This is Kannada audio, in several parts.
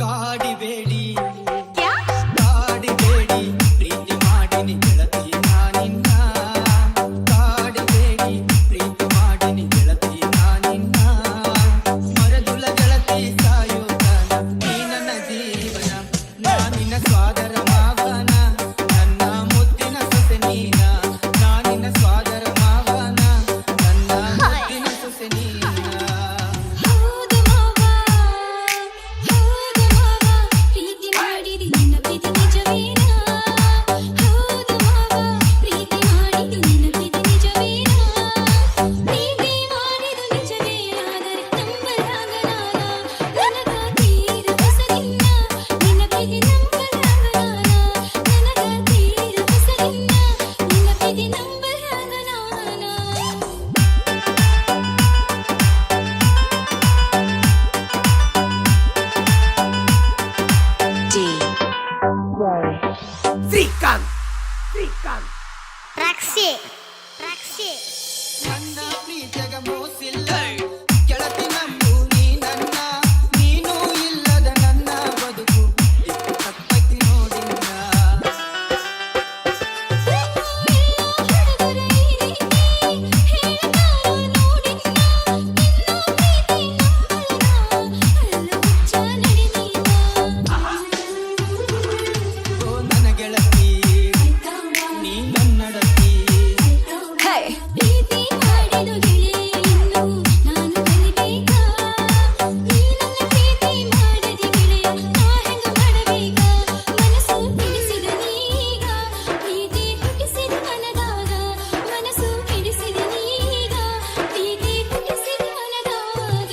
ಕಾಡಿಬೇಡಿ ಕಾಡಿಬೇಡಿ ಪ್ರೀತಿ ಮಾಡಿನಿ ಗೆಳತಿ ನಾನಿನ್ನ ಕಾಡಿಬೇಡಿ ಪ್ರೀತಿ ಮಾಡಿನಿ ಗೆಳತಿ ನಾನಿನ್ನ ಮರದುಲ ಗೆಳತಿ ಸಾಯೋತನ ನೀ ನನ್ನ ಜೀವನ ನಾನಿನ್ನ ಸ್ವಾದರ ಮಾವನ ನನ್ನ ಮುತ್ತಿನ ಸೊಸೆ ನೀನ ನಾನಿನ್ನ ಸ್ವಾದರ ಮಾವನ ನನ್ನ ಮುತ್ತಿನ ಸೊಸೆ ನೀನ ನನ್ನ ಪ್ರೀತಿಗ ಮೋಸಿಲ್ಲ ಗೆಳತಿ ನಂಬು ನೀ ನನ್ನ ನೀನು ಇಲ್ಲದ ನನ್ನ ಬದುಕು ಇತ್ತು ತಪ್ಪತಿ ನೋಡಿಲ್ಲ ಓ ನನ್ನ ಗೆಳತಿ ನೀ ನನ್ನಡತಿ ಪ್ರೀತಿ ಮಾಡಿದ ಗೆಳೆಯನ್ನು ನಾನು ಕಲಿಬೇಕಾ ನೀ ನನ್ನ ಪ್ರೀತಿ ಮಾಡದಿ ಗೆಳೆಯ ನಾ ಹೆಂಗ ಮಾಡಬೇಕ ಮನಸ್ಸು ಹಿಡಿಸಿದ ನೀಗ ಪ್ರೀತಿ ಹುಟ್ಟಿಸಿದ ಮನದಾಗ ಮನಸ್ಸು ಹಿಡಿಸಿದ ನೀಗ ಪ್ರೀತಿ ಹುಟ್ಟಿಸಿದ ಮನದಾಗ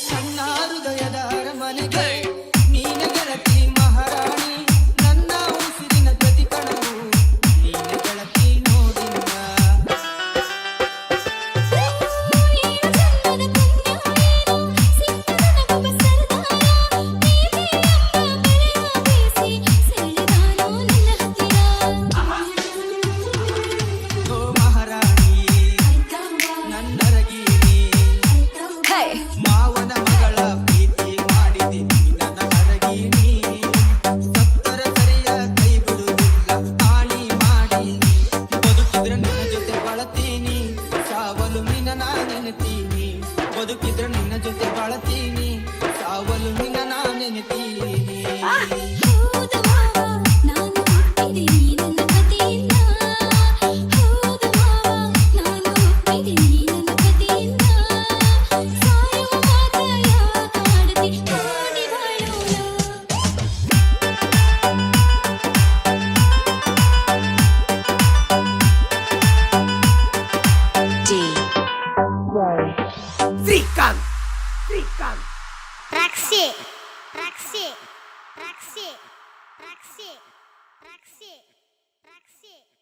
ನನ್ನ ಹೃದಯದ ಅರಮನೆಗೆ ನೀನ ಗೆಳತಿ ಮಹಾರಾಣಿ ನನ್ನ ಉಸಿರಿನ ಪ್ರತಿ ಕಣವು ನೀನ ಗೆಳತಿ ನೋಡಿಲ್ಲ ಓ ಮಹಾರಾಣಿ ನನ್ನರಗಿನಿ ಮಾವನ ಮಗಳ ಪ್ರೀತಿ ಮಾಡಿದೆ ನೀ ನನ್ನ ಅರಗಿನಿ ಸತ್ತರ ಸರಿಯ ಕೈ ಬಿಡುವುದಿಲ್ಲ ಆಣಿ ಮಾಡಿ ಬದುಕಿದ್ರೆ ನಿನ್ನ ಜೊತೆ ಬಾಳತೀನಿ ಸಾವಲು ನಿನ್ನ ನಾ ನೆನೆತೀನಿ ಬದುಕಿದ್ರೆ ನಿನ್ನ ಜೊತೆ ಬಾಳತೀನಿ ಸಾವಲು ನಿನ್ನ ನಾ ನೆನೆತೀನಿ ಹೌದು ಮಾವ ನಾನು ಹುಟ್ಟಿದೆ ನೀ ನನ್ನ ಕಥೆಯಿಂದ ಹೌದು ಮಾವ ನಾನು ಹುಟ್ಟಿದೆ ನೀ ನನ್ನ ಕಥೆಯಿಂದ ಸಾಯುವ ಮಾತ ಯಾಕಾಡತಿ ನೋಡಿ ಬಾಳೋಣ Praxi.